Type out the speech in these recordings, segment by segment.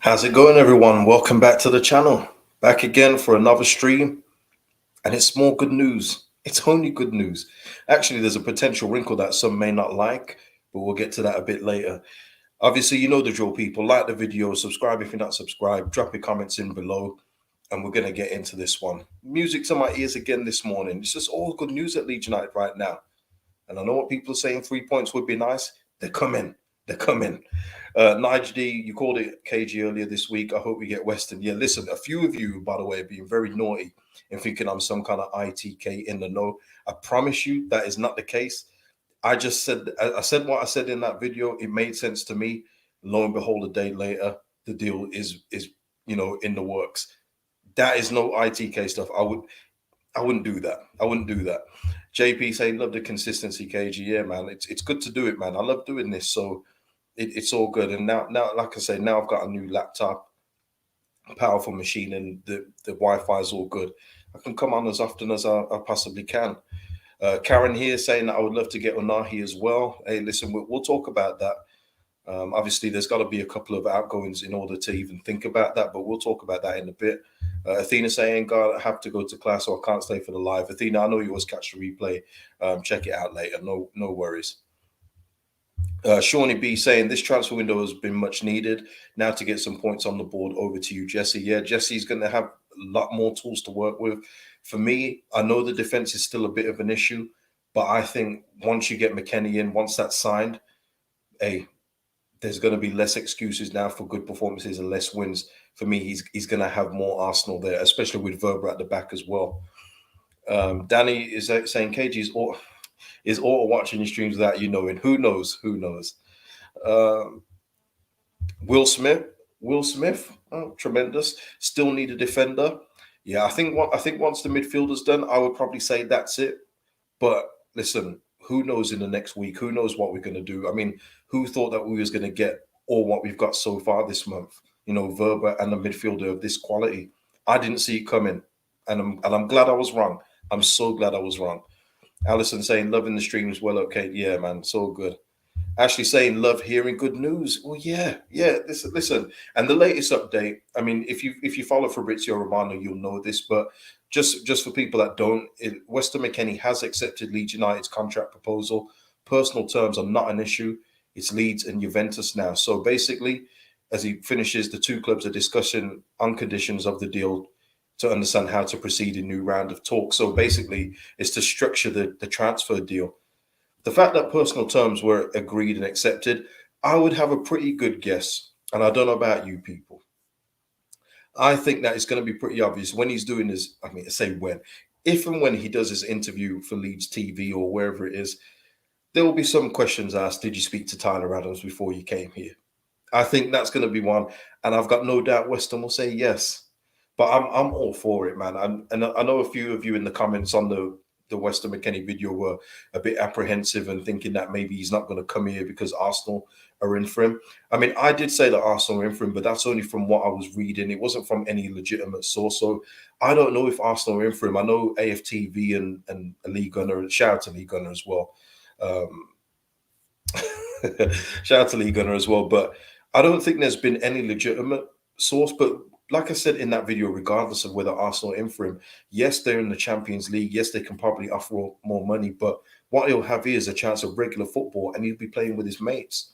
How's it going, everyone? Welcome back to the channel. Back again for another stream, and it's more good news. It's only good news. Actually, there's a potential wrinkle that some may not like, but we'll get to that a bit later. Obviously, you know the drill, people. Like the video, subscribe if you're not subscribed, drop your comments in below, and we're going to get into this one. Music to my ears again this morning. It's just all good news at Leeds United right now. And I know what people are saying, 3 points would be nice. They're coming. They're coming. Nigel D, you called it KG earlier this week. I hope we get Weston. Yeah, listen, a few of you, by the way, are being very naughty and thinking I'm some kind of ITK in the know. I promise you that is not the case. I said what I said in that video. It made sense to me. Lo and behold, a day later, the deal is in the works. That is no ITK stuff. I wouldn't do that. I wouldn't do that. JP saying, love the consistency, KG. Yeah, man. It's good to do it, man. I love doing this. So it's all good. And now, like I say, now I've got a new laptop, a powerful machine, and the Wi-Fi is all good. I can come on as often as I possibly can. Karen here saying that I would love to get Ounahi as well. Hey, listen, we'll talk about that. Obviously, there's got to be a couple of outgoings in order to even think about that, but we'll talk about that in a bit. Athena saying, God, I have to go to class, so I can't stay for the live. Athena, I know you always catch the replay. Check it out later. No worries. Shawnee B saying this transfer window has been much needed. Now to get some points on the board. Over to you, Jesse. Yeah, Jesse's going to have a lot more tools to work with. For me, I know the defense is still a bit of an issue, but I think once you get McKennie in, once that's signed, hey, there's going to be less excuses now for good performances and less wins. For me, he's going to have more Arsenal there, especially with Verba at the back as well. Danny is saying KG is auto watching your streams without you knowing. Who knows? Who knows? Will Smith, oh, tremendous. Still need a defender. Yeah, I think once the midfielder's done, I would probably say that's it. But listen, who knows in the next week? Who knows what we're going to do? I mean, who thought that we was going to get all what we've got so far this month? You know, Verba and a midfielder of this quality. I didn't see it coming, and I'm glad I was wrong. I'm so glad I was wrong. Allison saying, loving the stream as well. Okay, yeah, man, so good. Ashley saying, love hearing good news. Well, yeah. Listen. And the latest update. I mean, if you follow Fabrizio Romano, you'll know this. But just for people that don't, Weston McKennie has accepted Leeds United's contract proposal. Personal terms are not an issue. It's Leeds and Juventus now. So basically, as he finishes, the two clubs are discussing on conditions of the deal to understand how to proceed in new round of talks. So basically, it's to structure the transfer deal. The fact that personal terms were agreed and accepted, I would have a pretty good guess. And I don't know about you people. I think that it's going to be pretty obvious when he's doing his, I mean, say when, if and when he does his interview for Leeds TV or wherever it is, there will be some questions asked. Did you speak to Tyler Adams before you came here? I think that's going to be one. And I've got no doubt Weston will say yes. But I'm all for it, man. And I know a few of you in the comments on the Weston McKennie video were a bit apprehensive and thinking that maybe he's not going to come here because Arsenal are in for him. I mean, I did say that Arsenal are in for him, but that's only from what I was reading. It wasn't from any legitimate source. So I don't know if Arsenal are in for him. I know AFTV and Lee Gunner, shout out to Lee Gunner as well. Shout out to Lee Gunner as well. But I don't think there's been any legitimate source. But like I said in that video, regardless of whether Arsenal are in for him, yes, they're in the Champions League. Yes, they can probably offer more money. But what he'll have here is a chance of regular football, and he'll be playing with his mates.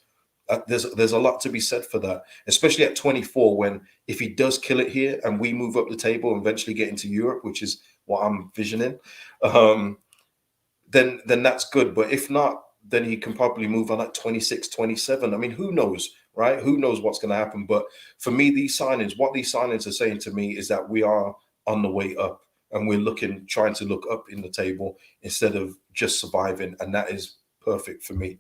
There's a lot to be said for that, especially at 24, when if he does kill it here and we move up the table and eventually get into Europe, which is what I'm visioning, then that's good. But if not, then he can probably move on at 26, 27. I mean, who knows, right? Who knows what's going to happen? But for me, what these signings are saying to me is that we are on the way up and we're trying to look up in the table instead of just surviving. And that is perfect for me.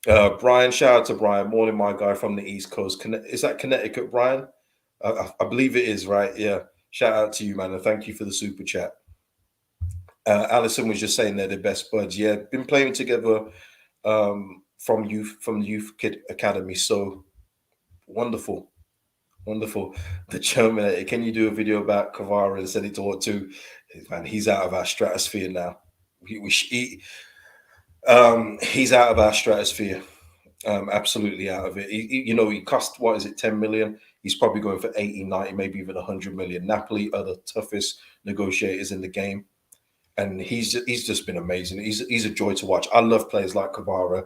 Brian, shout out to Brian, morning, my guy from the East Coast. Is that Connecticut, Brian? I believe it is, right? Yeah. Shout out to you, man. And thank you for the super chat. Alison was just saying they're the best buds. Yeah, been playing together from the youth kid academy. So wonderful. The Germinator. Can you do a video about Kvara and send it to her too? Man, he's out of our stratosphere now. He's out of our stratosphere. Absolutely out of it. He cost, what is it, 10 million? He's probably going for 80, 90, maybe even 100 million. Napoli are the toughest negotiators in the game. And he's just been amazing. He's a joy to watch. I love players like Kvara,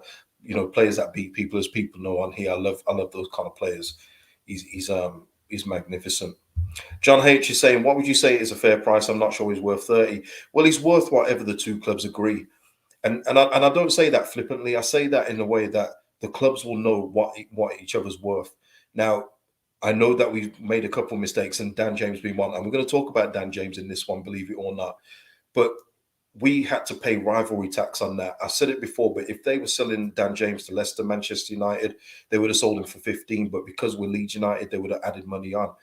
players that beat people, as people know on here. I love those kind of players. He's magnificent. John H is saying, what would you say is a fair price? I'm not sure he's worth 30. Well, he's worth whatever the two clubs agree. And I don't say that flippantly. I say that in a way that the clubs will know what each other's worth. Now, I know that we've made a couple of mistakes, and Dan James being one, and we're going to talk about Dan James in this one, believe it or not. But we had to pay rivalry tax on that. I said it before, but if they were selling Dan James to Leicester, Manchester United, they would have sold him for 15. But because we're Leeds United, they would have added money on.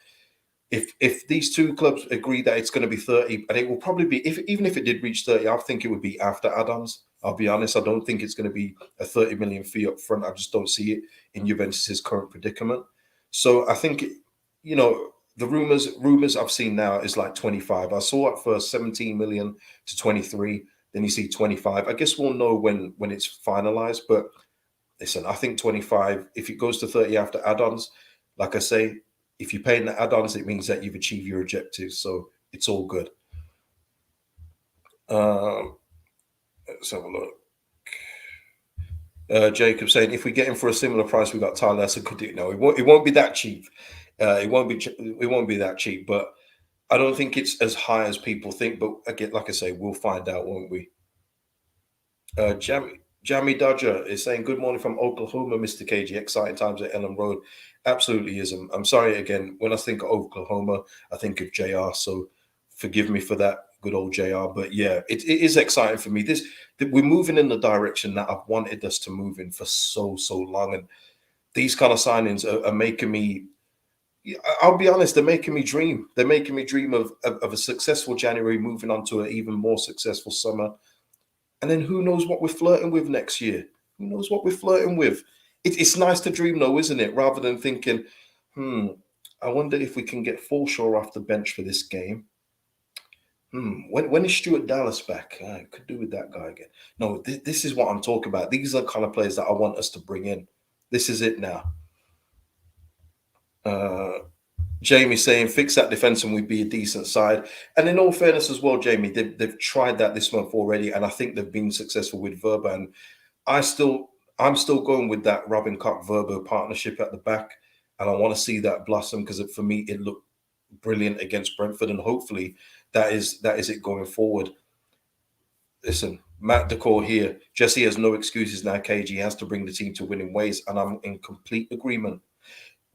If these two clubs agree that it's going to be 30, and it will probably be, even if it did reach 30, I think it would be after add-ons. I'll be honest, I don't think it's going to be a 30 million fee up front. I just don't see it in Juventus's current predicament. So I think, the rumors I've seen now is like 25. I saw at first 17 million to 23. Then you see 25. I guess we'll know when it's finalized. But listen, I think 25. If it goes to 30 after add-ons, like I say, if you're paying the add-ons, it means that you've achieved your objectives. So it's all good. Let's have a look. Jacob saying, if we get him for a similar price, we got Tyler. That's a good deal. No, it won't be that cheap. It won't be that cheap. But I don't think it's as high as people think. But again, like I say, we'll find out, won't we? Jamie Dodger is saying, good morning from Oklahoma, Mr. KG. Exciting times at Ellen Road. Absolutely is. I'm sorry again. When I think of Oklahoma, I think of JR. So forgive me for that, good old JR. But yeah, it is exciting for me. We're moving in the direction that I've wanted us to move in for so long. And these kind of signings are making me, I'll be honest, they're making me dream. They're making me dream of a successful January, moving on to an even more successful summer. And then who knows what we're flirting with next year? Who knows what we're flirting with? It's nice to dream, though, isn't it? Rather than thinking, I wonder if we can get Forshaw off the bench for this game. When is Stuart Dallas back? I could do with that guy again. No, this is what I'm talking about. These are the kind of players that I want us to bring in. This is it now. Jamie saying, fix that defense and we'd be a decent side. And in all fairness as well, Jamie, they've tried that this month already, and I think they've been successful with Verba. And I'm still going with that Robin Koch-Verba partnership at the back, and I want to see that blossom because for me it looked brilliant against Brentford, and hopefully that is it going forward. Listen, Matt Decor here. Jesse has no excuses now, KG. He has to bring the team to winning ways, and I'm in complete agreement.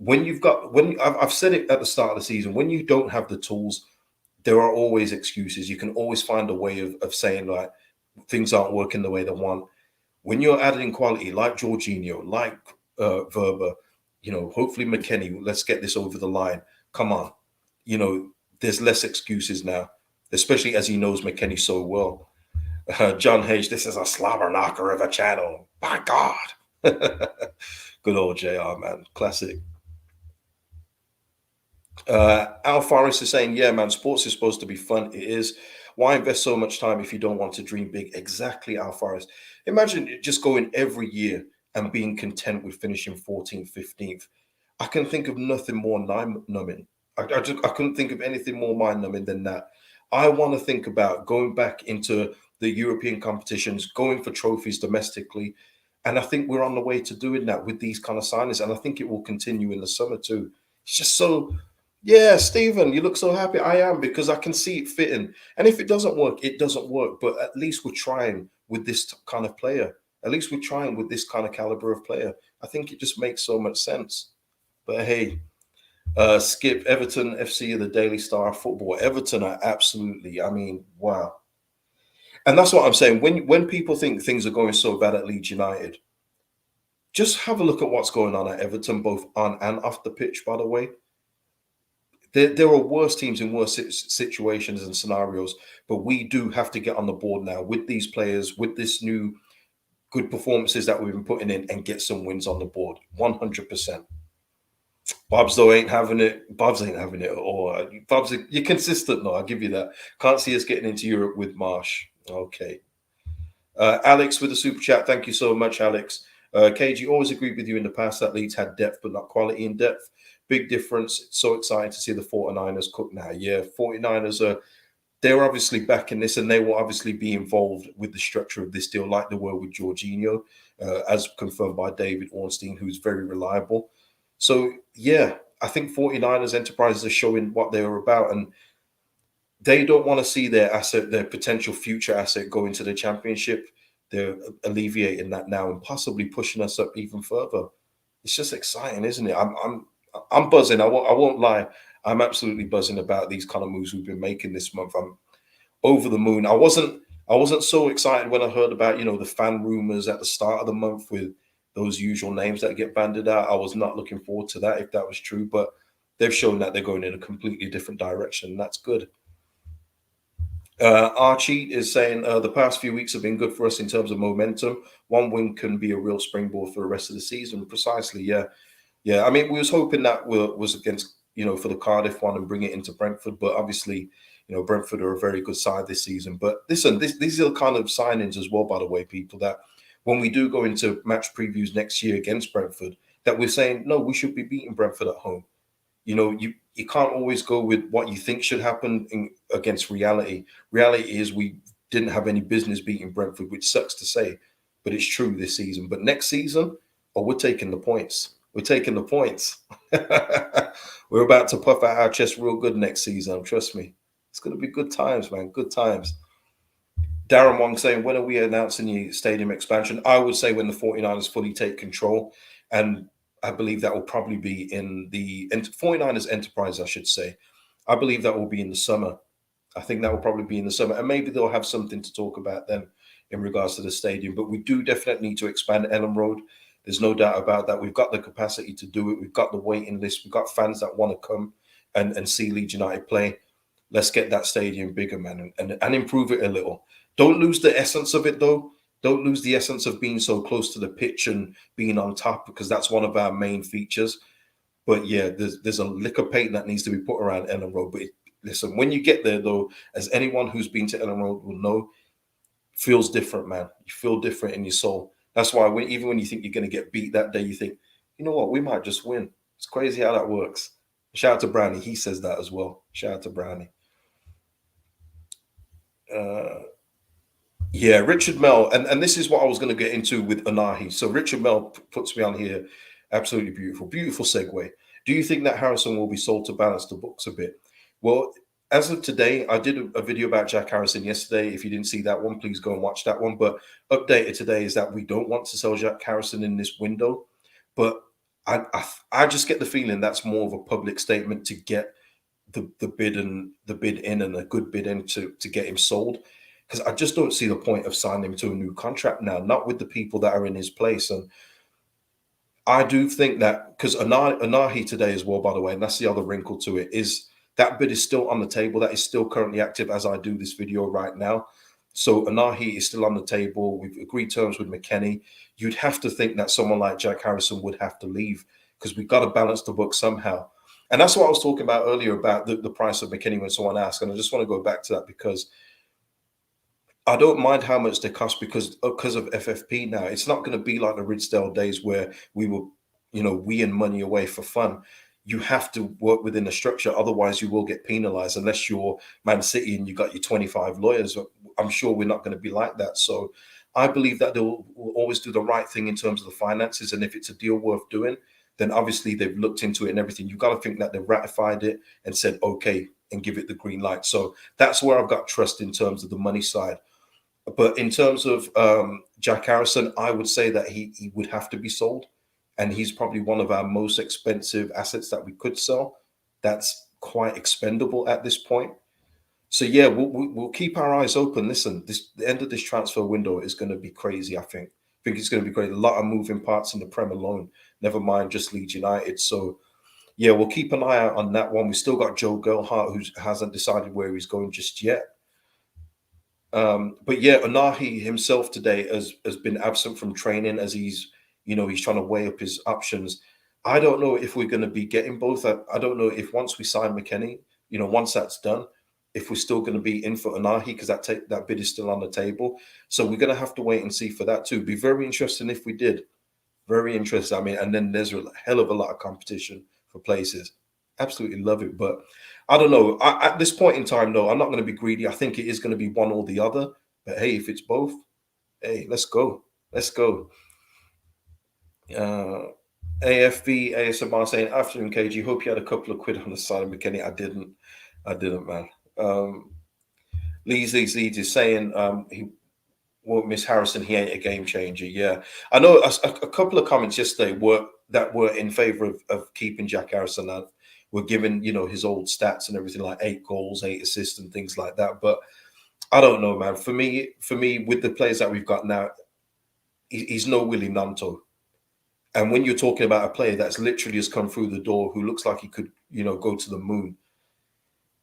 I've said it at the start of the season, when you don't have the tools, there are always excuses. You can always find a way of saying like things aren't working the way they want. When you're adding quality like Jorginho, like Verba, hopefully McKennie, let's get this over the line. Come on. There's less excuses now, especially as he knows McKennie so well. John H, this is a slobber knocker of a channel. My God. Good old JR, man. Classic. Al Forrest is saying, yeah, man, sports is supposed to be fun. It is. Why invest so much time if you don't want to dream big? Exactly, Al Forrest. Imagine just going every year and being content with finishing 14th, 15th. I can think of nothing more mind-numbing. I couldn't think of anything more mind-numbing than that. I want to think about going back into the European competitions, going for trophies domestically. And I think we're on the way to doing that with these kind of signings. And I think it will continue in the summer too. It's just so... Yeah, Stephen, you look so happy. I am, because I can see it fitting. And if it doesn't work, it doesn't work. But at least we're trying with this kind of player. At least we're trying with this kind of caliber of player. I think it just makes so much sense. But hey, Skip, Everton FC, the Daily Star of Football. Everton are absolutely, wow. And that's what I'm saying. When people think things are going so bad at Leeds United, just have a look at what's going on at Everton, both on and off the pitch, by the way. There are worse teams in worse situations and scenarios, but we do have to get on the board now with these players, with this new good performances that we've been putting in, and get some wins on the board. 100%. Bobs, though, ain't having it. Bobs ain't having it. Or Bobs, you're consistent, though. I'll give you that. Can't see us getting into Europe with Marsh. Okay. Alex with the super chat. Thank you so much, Alex. KG, always agreed with you in the past that Leeds had depth, but not quality in depth. Big difference. It's so exciting to see the 49ers cook now. Yeah, 49ers are, they're obviously backing this, and they will obviously be involved with the structure of this deal, like they were with Jorginho, as confirmed by David Ornstein, who's very reliable. So, yeah, I think 49ers enterprises are showing what they are about, and they don't want to see their asset, their potential future asset, go into the championship. They're alleviating that now and possibly pushing us up even further. It's just exciting, isn't it? I'm buzzing. I won't lie. I'm absolutely buzzing about these kind of moves we've been making this month. I'm over the moon. I wasn't so excited when I heard about, the fan rumors at the start of the month with those usual names that get banded out. I was not looking forward to that if that was true, but they've shown that they're going in a completely different direction. That's good. Archie is saying the past few weeks have been good for us in terms of momentum. One win can be a real springboard for the rest of the season. Precisely, yeah. Yeah, I mean, we was hoping that was against, for the Cardiff one and bring it into Brentford, but obviously, Brentford are a very good side this season. But listen, these are the kind of signings as well, by the way, people, that when we do go into match previews next year against Brentford, that we're saying, no, we should be beating Brentford at home. You can't always go with what you think should happen against reality. Reality is we didn't have any business beating Brentford, which sucks to say, but it's true this season. But next season, we're taking the points. We're taking the points. We're about to puff out our chest real good next season. Trust me. It's going to be good times, man. Good times. Darren Wong saying, when are we announcing the stadium expansion? I would say when the 49ers fully take control. And I believe that will probably be in the 49ers enterprise, I should say. I believe that will be in the summer. I think that will probably be in the summer. And maybe they'll have something to talk about then in regards to the stadium. But we do definitely need to expand Ellen Road. There's no doubt about that. We've got the capacity to do it. We've got the waiting list. We've got fans that want to come and see Leeds United play. Let's get that stadium bigger, man, and improve it a little. Don't lose the essence of it, though. Don't lose the essence of being so close to the pitch and being on top, because that's one of our main features. But yeah, there's a lick of paint that needs to be put around Ellen Road. But listen, when you get there, though, as anyone who's been to Ellen Road will know, feels different, man. You feel different in your soul. That's why even when you think you're going to get beat that day, you think, you know what, we might just win. It's crazy how that works. Shout out to Brownie. He says that as well. Shout out to Brownie. Yeah, Richard Mell, and this is what I was going to get into with Ounahi. So Richard Mell puts me on here. Absolutely beautiful. Beautiful segue. Do you think that Harrison will be sold to balance the books a bit? Well, as of today, I did a video about Jack Harrison yesterday. If you didn't see that one, please go and watch that one. But updated today is that we don't want to sell Jack Harrison in this window. But I just get the feeling that's more of a public statement to get the bid in and a good bid in to get him sold. Because I just don't see the point of signing him to a new contract now, not with the people that are in his place. And I do think that, because Ounahi today as well, by the way, and that's the other wrinkle to it, is that bid is still on the table. That is still currently active as I do this video right now. So Ounahi is still on the table. We've agreed terms with McKennie. You'd have to think that someone like Jack Harrison would have to leave, because we've got to balance the book somehow. And that's what I was talking about earlier about the price of McKennie when someone asked. And I just want to go back to that, because I don't mind how much they cost because of FFP now. It's not going to be like the Ridsdale days where we were, weeing money away for fun. You have to work within the structure. Otherwise, you will get penalized unless you're Man City and you got your 25 lawyers. I'm sure we're not going to be like that. So I believe that they'll always do the right thing in terms of the finances. And if it's a deal worth doing, then obviously they've looked into it and everything. You've got to think that they've ratified it and said, okay, and give it the green light. So that's where I've got trust in terms of the money side. But in terms of Jack Harrison, I would say that he would have to be sold. And he's probably one of our most expensive assets that we could sell. That's quite expendable at this point. So, yeah, we'll keep our eyes open. Listen, the end of this transfer window is going to be crazy, I think. I think it's going to be great. A lot of moving parts in the Prem alone, never mind just Leeds United. So, yeah, we'll keep an eye out on that one. We still got Joe Gerhardt, who hasn't decided where he's going just yet. But yeah, Ounahi himself today has been absent from training as he's trying to weigh up his options. I don't know if we're going to be getting both. I don't know if once we sign McKennie, once that's done, if we're still going to be in for Ounahi, because that bid is still on the table. So we're going to have to wait and see for that too. Be very interesting if we did. Very interesting. I mean, and then there's a hell of a lot of competition for places. Absolutely love it. But I don't know. At this point in time, though, I'm not going to be greedy. I think it is going to be one or the other. But hey, if it's both, hey, let's go. Let's go. Uh, AFV ASMR saying, afternoon, KG. Hope you had a couple of quid on the side of McKennie. I didn't. I didn't, man. Leeds is saying he won't miss Harrison. He ain't a game changer. Yeah, I know a couple of comments yesterday were in favor of keeping Jack Harrison. And were given, you know, his old stats and everything, like 8 goals, 8 assists, and things like that. But I don't know, man. For me, with the players that we've got now, he's no Willie Nanto. And when you're talking about a player that's literally just come through the door, who looks like he could, you know, go to the moon,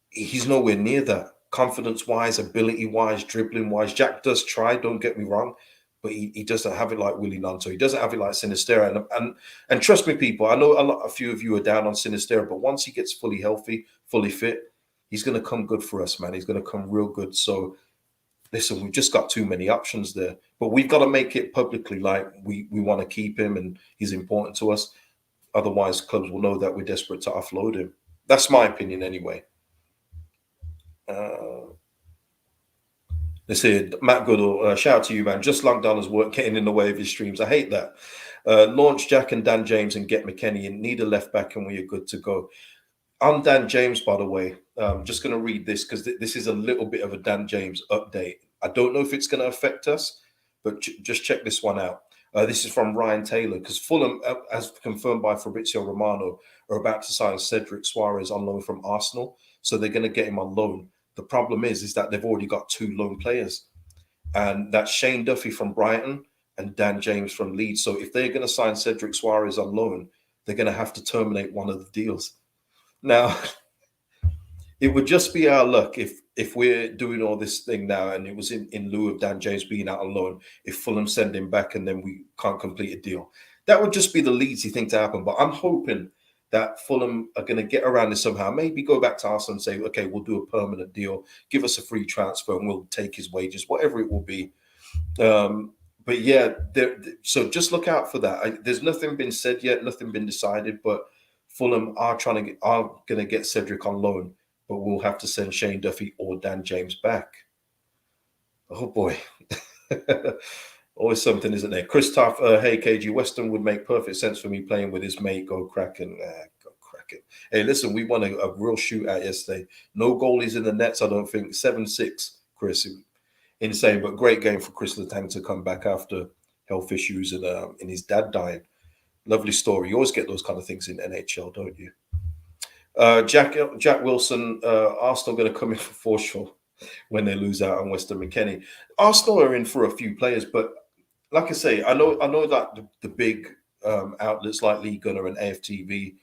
he's nowhere near that. Confidence-wise, ability-wise, dribbling-wise, Jack does try. Don't get me wrong, but he doesn't have it like Willie Nanto. He doesn't have it like Sinistera. And trust me, people, I know a few of you are down on Sinistera, but once he gets fully healthy, fully fit, he's going to come good for us, man. He's going to come real good. So listen, we've just got too many options there, but we've got to make it publicly like we want to keep him and he's important to us. Otherwise, clubs will know that we're desperate to offload him. That's my opinion anyway. Let's see, Matt Goodall, shout out to you, man. Just Langdon's work getting in the way of his streams. I hate that. Launch Jack and Dan James and get McKennie in. Need a left back and we are good to go. I'm Dan James, by the way. Just going to read this because this is a little bit of a Dan James update. I don't know if it's going to affect us, but just check this one out. This is from Ryan Taylor, because Fulham, as confirmed by Fabrizio Romano, are about to sign Cedric Suarez on loan from Arsenal. So they're going to get him on loan. The problem is that they've already got 2 loan players. And that's Shane Duffy from Brighton and Dan James from Leeds. So if they're going to sign Cedric Suarez on loan, they're going to have to terminate one of the deals. Now, it would just be our luck if we're doing all this thing now and it was in lieu of Dan James being out on loan, if Fulham send him back and then we can't complete a deal. That would just be the Leedsy thing to happen. But I'm hoping that Fulham are going to get around this somehow. Maybe go back to Arsenal and say, okay, we'll do a permanent deal, give us a free transfer and we'll take his wages, whatever it will be. But yeah, so just look out for that. There's nothing been said yet, nothing been decided, but Fulham are going to get Cedric on loan, but we'll have to send Shane Duffy or Dan James back. Oh boy. Always something, isn't there? Christoph, hey KG, Weston would make perfect sense for me playing with his mate. Go Kraken. Go Kraken. Hey, listen, we won a real shootout yesterday. No goalies in the nets, I don't think. 7-6, Chris. Insane, but great game for Chris Letang to come back after health issues and his dad dying. Lovely story. You always get those kind of things in NHL, don't you? Jack Wilson, Arsenal going to come in for Forshaw when they lose out on Weston McKennie. Arsenal are in for a few players, but like I say, I know that the big outlets like Lee Gunner and AFTV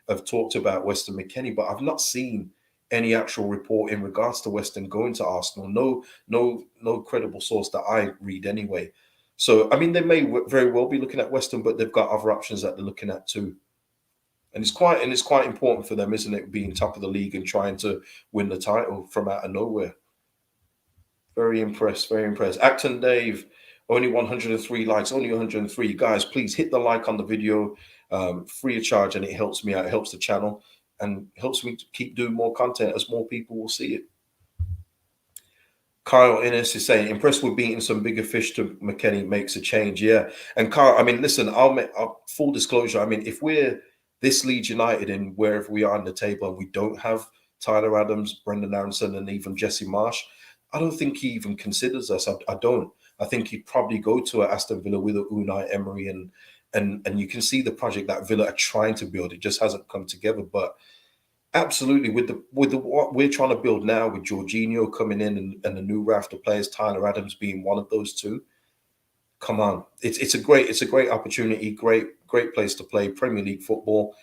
have talked about Weston McKennie, but I've not seen any actual report in regards to Weston going to Arsenal. No credible source that I read anyway. So I mean, they may very well be looking at Weston, but they've got other options that they're looking at too. And it's quite important for them, isn't it, being top of the league and trying to win the title from out of nowhere. Very impressed, very impressed. Acton Dave, only 103 likes, only 103. Guys, please hit the like on the video, free of charge, and it helps me out. It helps the channel and helps me to keep doing more content as more people will see it. Kyle Innes is saying, impressed with beating some bigger fish to McKennie makes a change. Yeah. And Kyle, I mean, listen, I'll full disclosure. I mean, if we're this Leeds United and wherever we are on the table and we don't have Tyler Adams, Brendan Aronson, and even Jesse Marsh, I don't think he even considers us. I don't. I think he'd probably go to Aston Villa with Ounahi, Emery, and you can see the project that Villa are trying to build. It just hasn't come together. But absolutely, with the what we're trying to build now, with Jorginho coming in and the new raft of players, Tyler Adams being one of those two. Come on, it's a great opportunity, great place to play Premier League football,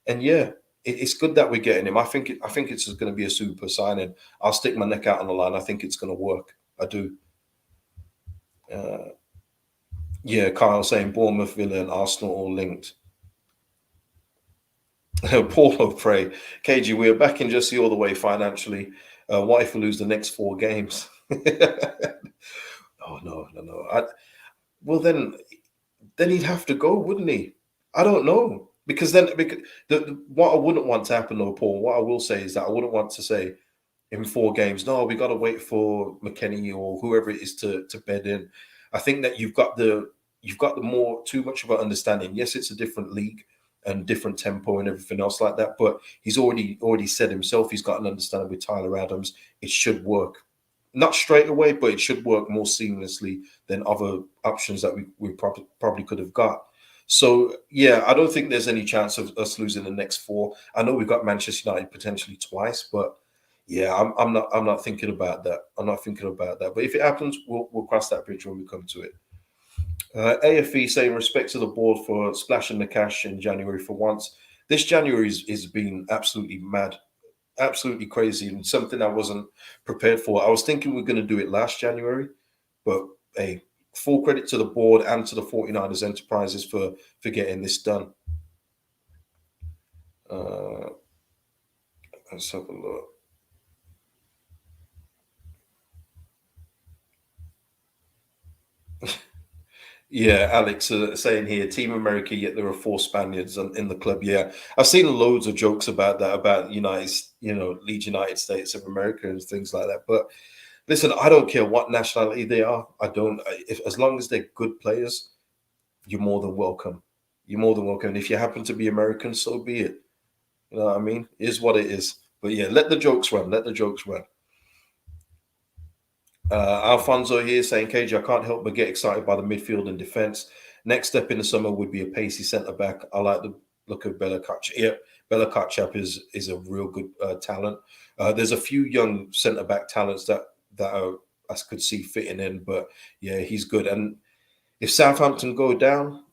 and yeah, it's good that we're getting him. I think it's going to be a super signing. I'll stick my neck out on the line. I think it's going to work. I do. Yeah, Kyle saying Bournemouth, Villa, and Arsenal all linked. Paulo Prey, KG, we are backing Jesse all the way financially. What if we lose the next 4 games? Oh no. Well, then then he'd have to go, wouldn't he? I don't know. Because then, what I wouldn't want to happen, though, Paul, what I will say is that I wouldn't want to say in 4 games, no, we got to wait for McKennie or whoever it is to bed in. I think that you've got the more too much of an understanding. Yes, it's a different league and different tempo and everything else like that, but he's already said himself he's got an understanding with Tyler Adams. It should work. Not straight away, but it should work more seamlessly than other options that we probably could have got. So yeah, I don't think there's any chance of us losing the next 4. I know we've got Manchester United potentially twice, but yeah, I'm not thinking about that. I'm not thinking about that. But if it happens, we'll cross that bridge when we come to it. AFE saying respect to the board for splashing the cash in January for once. This January is been absolutely mad, absolutely crazy, and something I wasn't prepared for. I was thinking we are going to do it last January, but hey, full credit to the board and to the 49ers Enterprises for getting this done. Let's have a look. Yeah, Alex saying here, Team America, yet there are 4 Spaniards in the club. Yeah, I've seen loads of jokes about that, about Leeds United States of America and things like that. But listen, I don't care what nationality they are. I don't. If as long as they're good players, you're more than welcome. You're more than welcome. And if you happen to be American, so be it. You know what I mean? It is what it is. But yeah, let the jokes run. Let the jokes run. Alfonso here saying, KJ, I can't help but get excited by the midfield and defense. Next step in the summer would be a pacey centre back. I like the look of Bella Kotchap. Yeah, Bella Kotchap is a real good talent. There's a few young centre back talents that I could see fitting in, but yeah, he's good. And if Southampton go down,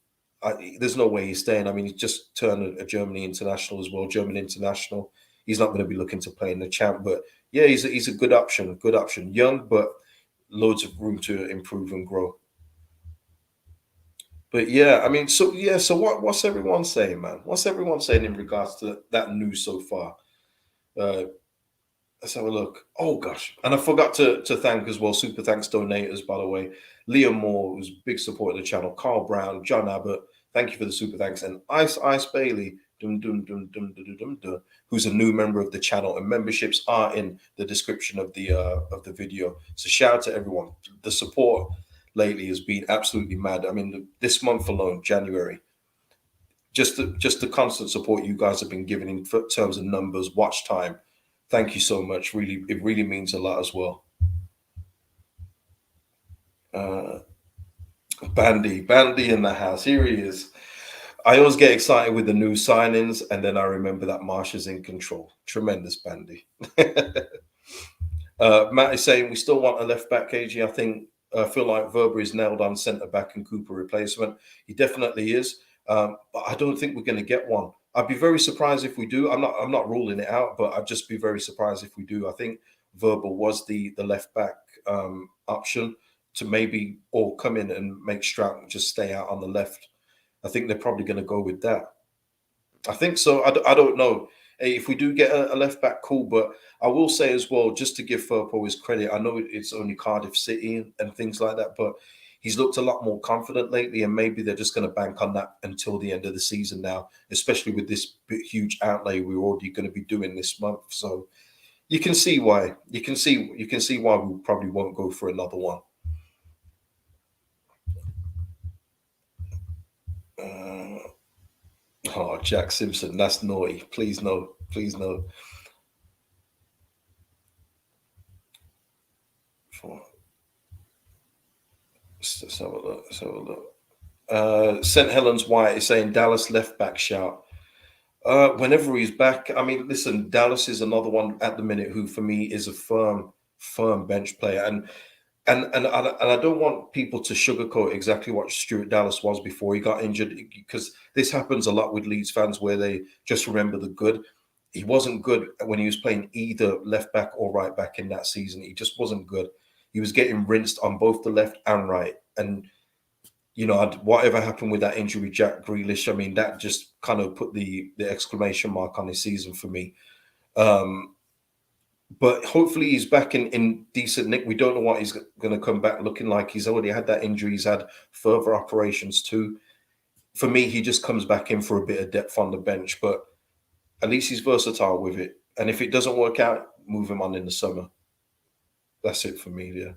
there's no way he's staying. I mean, he's just turned a Germany international as well, German international. He's not going to be looking to play in the champ, but yeah, he's a good option. Good option. Young, but loads of room to improve and grow. But yeah, I mean, so yeah, so what's everyone saying, man? What's everyone saying in regards to that news so far? Uh, let's have a look. Oh gosh, and I forgot to thank as well. Super thanks donators, by the way. Liam Moore, who's a big supporter of the channel. Carl Brown, John Abbott, thank you for the super thanks, and Ice Bailey. Who's a new member of the channel, and memberships are in the description of the video. So shout out to everyone. The support lately has been absolutely mad. I mean, this month alone, January, just the constant support you guys have been giving in terms of numbers, watch time. Thank you so much. Really, it really means a lot as well. Bandy in the house. Here he is. I always get excited with the new signings, and then I remember that Marsh is in control. Tremendous, Bandy. Matt is saying we still want a left back, KG. I feel like Verber is nailed on centre back and Cooper replacement. He definitely is, but I don't think we're going to get one. I'd be very surprised if we do. I'm not ruling it out, but I'd just be very surprised if we do. I think Verber was the left back option to maybe or come in and make Stroud just stay out on the left. I think they're probably going to go with that. I think so. I don't know. Hey, if we do get a left back, cool. But I will say as well, just to give Firpo his credit, I know it's only Cardiff City and things like that, but he's looked a lot more confident lately, and maybe they're just going to bank on that until the end of the season now, especially with this huge outlay we're already going to be doing this month. So you can see why. You can see why we probably won't go for another one. Oh, Jack Simpson, that's naughty. Please no. Please no. Let's have a look. Let's have a look. St. Helens White is saying Dallas left back shout. Whenever he's back, I mean, listen, Dallas is another one at the minute who, for me, is a firm bench player, and I don't want people to sugarcoat exactly what Stuart Dallas was before he got injured, because this happens a lot with Leeds fans where they just remember the good. He wasn't good when he was playing either left back or right back in that season. He just wasn't good. He was getting rinsed on both the left and right. And, whatever happened with that injury, Jack Grealish, I mean, that just kind of put the exclamation mark on his season for me. But hopefully he's back in decent nick. We don't know what he's going to come back looking like. He's already had that injury. He's had further operations too. for me, he just comes back in for a bit of depth on the bench, but at least he's versatile with it. And if it doesn't work out, move him on in the summer. That's it for me, yeah.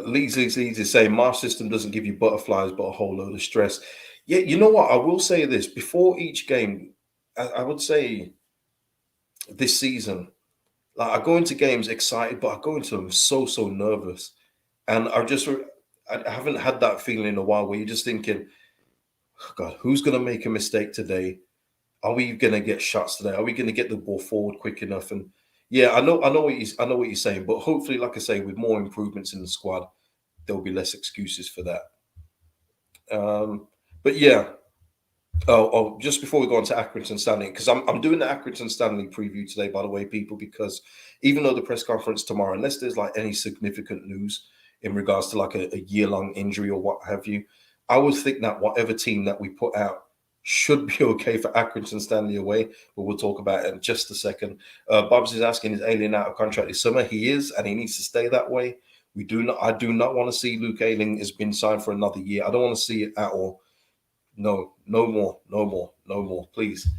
Leeds is saying my system doesn't give you butterflies, but a whole load of stress. Yeah, you know what? I will say this before each game. I would say this season, like I go into games excited, but I go into them so nervous, and I haven't had that feeling in a while where you're just thinking, oh God, who's going to make a mistake today? Are we going to get shots today? Are we going to get the ball forward quick enough? And yeah, I know what you're saying, but hopefully, like I say, with more improvements in the squad, there'll be less excuses for that. But yeah, just before we go on to Accrington Stanley, because I'm doing the Accrington Stanley preview today, by the way, people, because even though the press conference tomorrow, unless there's like any significant news in regards to like a year-long injury or what have you, I would think that whatever team that we put out should be okay for Accrington Stanley away, but we'll talk about it in just a second. Bobs is asking, is Ayling out of contract this summer? He is, and he needs to stay that way. I do not want to see Luke Ayling has been signed for another year. I don't want to see it at all. No more, please.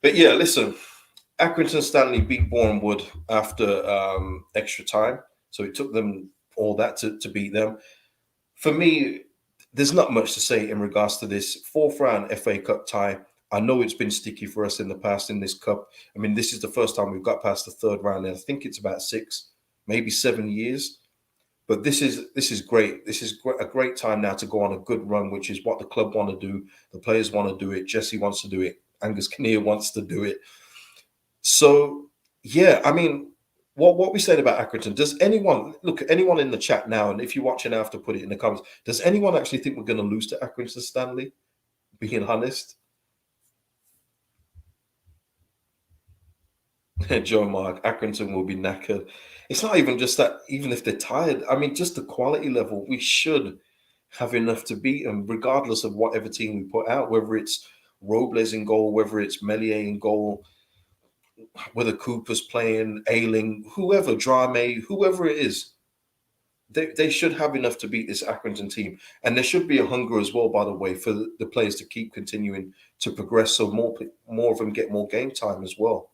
But yeah, listen, Accrington Stanley beat Boreham Wood after extra time, so it took them all that to beat them. For me, there's not much to say in regards to this fourth round FA Cup tie. I know it's been sticky for us in the past in this cup. I mean, this is the first time we've got past the third round, and I think it's about 6, maybe 7 years. But this is great. This is a great time now to go on a good run, which is what the club want to do. The players want to do it. Jesse wants to do it. Angus Kinnear wants to do it. So, yeah, I mean, what we said about Accrington, does anyone in the chat now, and if you're watching after, put it in the comments, does anyone actually think we're going to lose to Accrington Stanley, being honest? Joe Mark, Accrington will be knackered. It's not even just that, even if they're tired, I mean, just the quality level, we should have enough to beat them, regardless of whatever team we put out, whether it's Robles in goal, whether it's Melier in goal, whether Cooper's playing, Ayling, whoever, Drame, whoever it is. They should have enough to beat this Accrington team. And there should be a hunger as well, by the way, for the players to keep continuing to progress so more of them get more game time as well.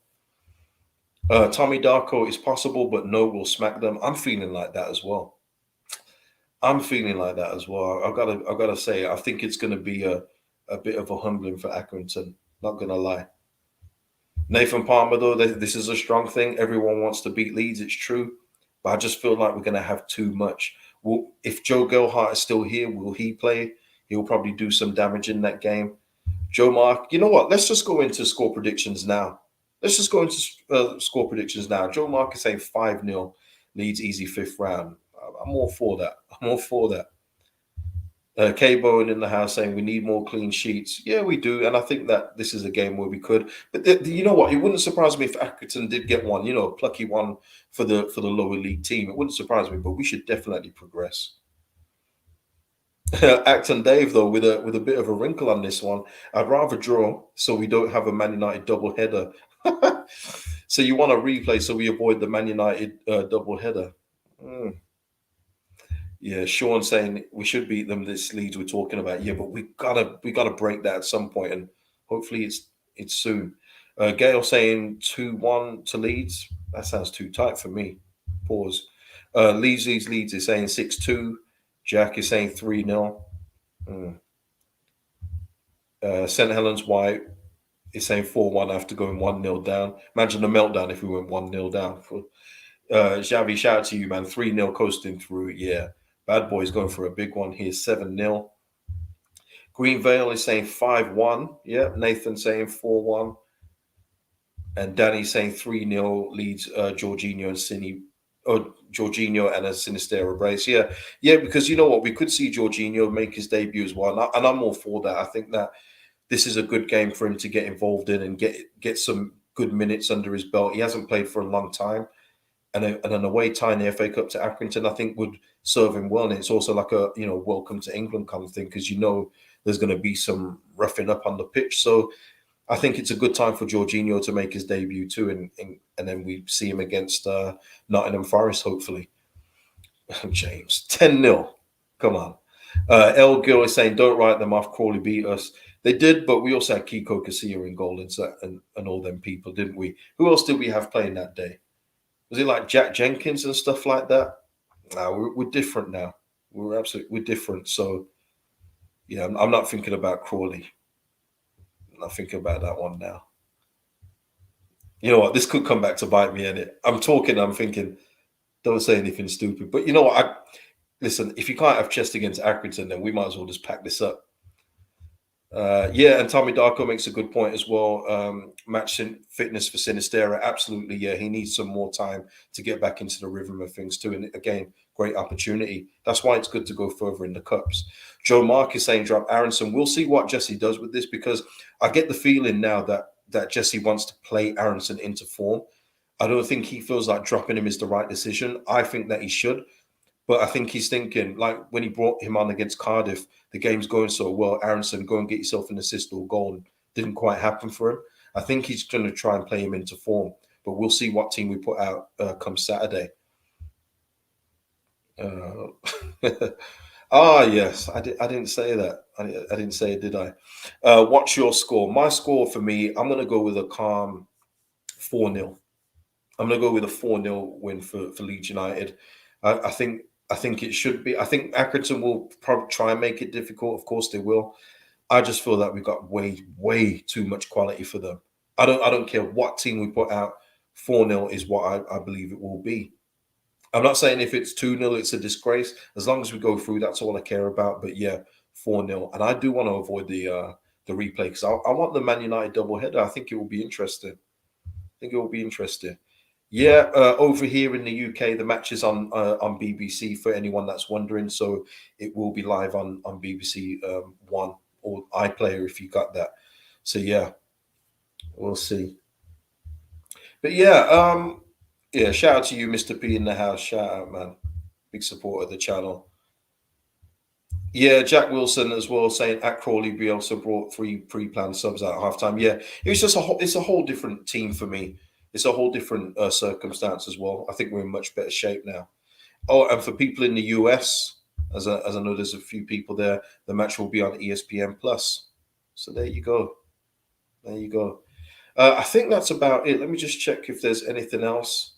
Tommy Darko is possible, but no, we'll smack them. I'm feeling like that as well. I've gotta say, I think it's going to be a bit of a humbling for Accrington. Not going to lie. Nathan Palmer, though, this is a strong thing. Everyone wants to beat Leeds. It's true. But I just feel like we're going to have too much. Well, if Joe Gelhardt is still here, will he play? He'll probably do some damage in that game. Joe Mark, you know what? Let's just go into score predictions now. Score predictions now. Joe Mark is saying 5-0 Leeds easy fifth round. I'm all for that. K Bowen in the house saying we need more clean sheets. Yeah, we do, and I think that this is a game where we could. But you know what? It wouldn't surprise me if Accrington did get one. You know, a plucky one for the lower league team. It wouldn't surprise me, but we should definitely progress. Acton Dave though, with a bit of a wrinkle on this one. I'd rather draw so we don't have a Man United double header. So you want a replay so we avoid the Man United double header. Yeah, Sean saying we should beat them. This Leeds we're talking about. Yeah, but we gotta break that at some point, and hopefully it's soon. Gail saying 2-1 to Leeds. That sounds too tight for me. Pause. Leeds is saying 6-2. Jack is saying 3-0. St. Helens White is saying 4-1 after going 1-0 down. Imagine the meltdown if we went 1-0 down. Xavi, shout out to you, man. 3-0 coasting through. Yeah. Bad Boy's going for a big one here, 7-0. Green Vale is saying 5-1. Yeah, Nathan saying 4-1. And Danny saying 3-0 leads Jorginho and a Sinistera brace. Yeah, because you know what? We could see Jorginho make his debut as well. And I'm all for that. I think that this is a good game for him to get involved in and get some good minutes under his belt. He hasn't played for a long time. And an away tie in the FA Cup to Accrington, I think, would serve him well. And it's also like a welcome to England kind of thing, because there's going to be some roughing up on the pitch. So I think it's a good time for Jorginho to make his debut too, and then we see him against Nottingham Forest, hopefully. James, 10-0. Come on. El Gil is saying, don't write them off. Crawley beat us. They did, but we also had Kiko Casilla in goal and all them people, didn't we? Who else did we have playing that day? Was it like Jack Jenkins and stuff like that? No, we're different now. We're different. So, yeah, I'm not thinking about Crawley. I'm not thinking about that one now. You know what? This could come back to bite me in it. I'm talking, I'm thinking, don't say anything stupid. But you know what? Listen, if you can't have chest against Accrington, then we might as well just pack this up. Yeah, and Tommy Darko makes a good point as well. Match fitness for Sinistera, absolutely. Yeah, he needs some more time to get back into the rhythm of things too. And again, great opportunity. That's why it's good to go further in the cups. Joe Mark is saying drop Aronson. We'll see what Jesse does with this, because I get the feeling now that Jesse wants to play Aronson into form. I don't think he feels like dropping him is the right decision. I think that he should. But I think he's thinking, like when he brought him on against Cardiff, the game's going so well, Aronson, go and get yourself an assist or goal. And didn't quite happen for him. I think he's going to try and play him into form. But we'll see what team we put out come Saturday. Yes, I didn't say that. I didn't say it, did I? What's your score? My score for me, I'm going to go with a calm 4-0. I'm going to go with a 4-0 win for Leeds United. I think it should be. I think Accrington will probably try and make it difficult. Of course, they will. I just feel that we've got way too much quality for them. I don't care what team we put out. 4-0 is what I believe it will be. I'm not saying if it's 2-0, it's a disgrace. As long as we go through, that's all I care about. But yeah, 4-0. And I do want to avoid the replay, because I want the Man United doubleheader. I think it will be interesting. Yeah, over here in the UK, the match is on BBC for anyone that's wondering. So it will be live on BBC One or iPlayer if you got that. So yeah, we'll see. But yeah, yeah. Shout out to you, Mr. P in the house. Shout out, man. Big supporter of the channel. Yeah, Jack Wilson as well saying at Crawley we also brought 3 pre-planned subs at halftime. Yeah, it's a whole different team for me. It's a whole different circumstance as well. I think we're in much better shape now. Oh, and for people in the US, as I know there's a few people there, the match will be on ESPN Plus. So there you go. I think that's about it. Let me just check if there's anything else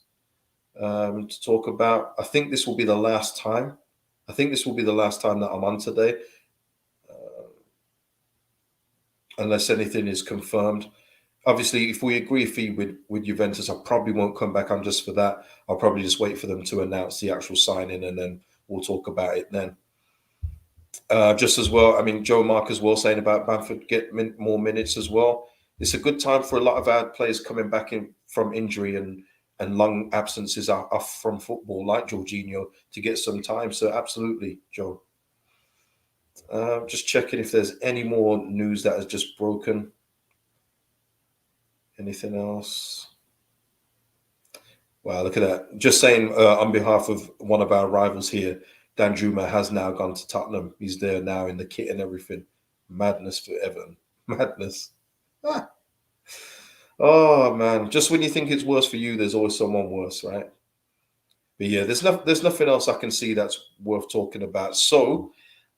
to talk about. I think this will be the last time. That I'm on today, unless anything is confirmed. Obviously, if we agree a fee with Juventus, I probably won't come back on just for that. I'll probably just wait for them to announce the actual signing, and then we'll talk about it then. Just as well, I mean, Joe Mark as well saying about Bamford get more minutes as well. It's a good time for a lot of our players coming back in from injury and long absences off from football, like Jorginho, to get some time. So absolutely, Joe. Just checking if there's any more news that has just broken. Anything else? Wow, look at that. Just saying on behalf of one of our rivals here, Dan Juma has now gone to Tottenham. He's there now in the kit and everything. Madness for Everton. Madness. Ah. Oh, man. Just when you think it's worse for you, there's always someone worse, right? But yeah, there's nothing else I can see that's worth talking about. So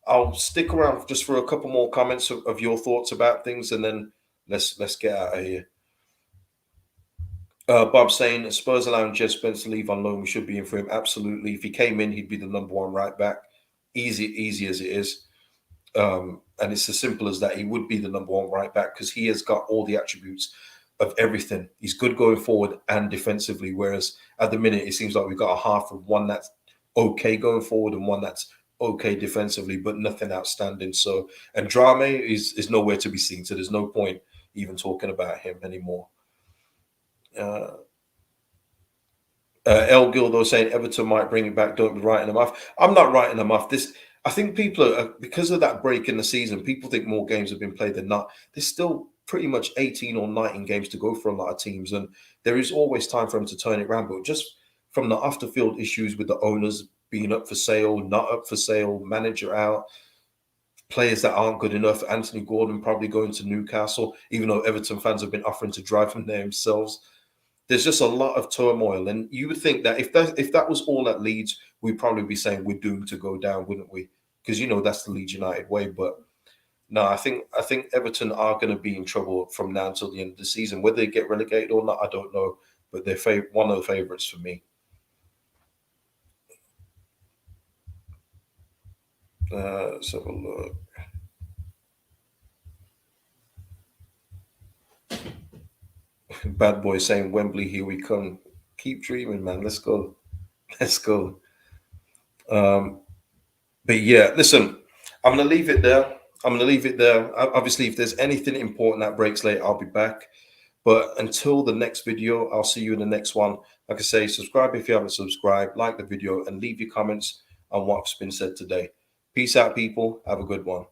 I'll stick around just for a couple more comments of your thoughts about things, and then let's get out of here. Bob saying Spurs allowing Jed Spence to leave on loan. We should be in for him. Absolutely. If he came in, he'd be the number 1 right back. Easy as it is. And it's as simple as that. He would be the number 1 right back because he has got all the attributes of everything. He's good going forward and defensively. Whereas at the minute, it seems like we've got a half of one that's okay going forward and one that's okay defensively, but nothing outstanding. So, and Drame is nowhere to be seen. So there's no point even talking about him anymore. El Gildo saying Everton might bring it back. Don't be writing them off. I'm not writing them off. I think people are, because of that break in the season, people think more games have been played than not. There's still pretty much 18 or 19 games to go for a lot of teams, and there is always time for them to turn it around. But just from the off-the-field issues with the owners being up for sale, not up for sale, manager out, players that aren't good enough, Anthony Gordon probably going to Newcastle, even though Everton fans have been offering to drive him there themselves. There's just a lot of turmoil, and you would think that if that was all at Leeds, we'd probably be saying we're doomed to go down, wouldn't we? because you know that's the Leeds United way. But no, I think Everton are going to be in trouble from now until the end of the season. Whether they get relegated or not, I don't know. But they're one of the favourites for me. Let's have a look. Bad boy saying Wembley, here we come. Keep dreaming, man. Let's go. Let's go. But yeah, listen, I'm going to leave it there. I'm going to leave it there. Obviously, if there's anything important that breaks late, I'll be back. But until the next video, I'll see you in the next one. Like I say, subscribe if you haven't subscribed, like the video, and leave your comments on what's been said today. Peace out, people. Have a good one.